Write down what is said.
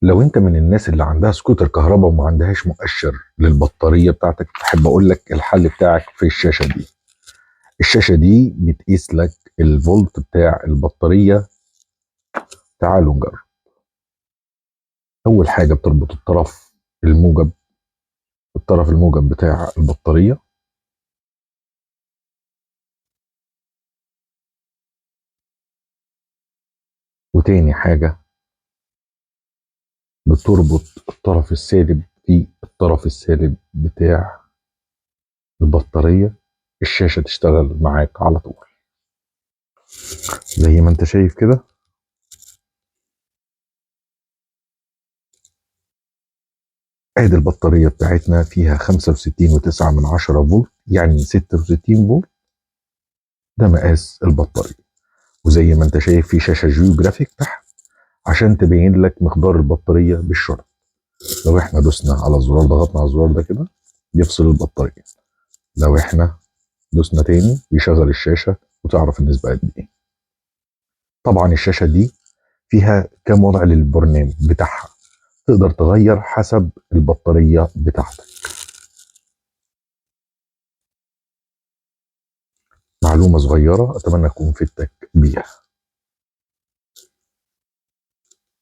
لو انت من الناس اللي عندها سكوتر كهرباء وما عندهاش مؤشر للبطارية بتاعتك، احب اقول لك الحل بتاعك في الشاشة دي. الشاشة دي بتقيس لك الفولت بتاع البطارية. تعالوا نجرب. اول حاجة بتربط الطرف الموجب بتاع البطارية. وتاني حاجة بتربط الطرف السالب في الطرف السالب بتاع البطارية. الشاشة تشتغل معاك على طول زي ما انت شايف كده. ادي البطارية بتاعتنا فيها 65.9 فولت، يعني 66 فولت. ده مقاس البطارية. وزي ما انت شايف في شاشة جيوغرافيك تحت عشان تبين لك مقدار البطارية بالشرط. لو احنا دوسنا على الزرار، ضغطنا على الزرار ده كده، يفصل البطارية. لو احنا دوسنا تاني يشغل الشاشة وتعرف النسبة قد ايه. طبعا الشاشة دي فيها كام وضع للبرنامج بتاعها، تقدر تغير حسب البطارية بتاعتك. معلومة صغيرة أتمنى أكون فدتك بيها.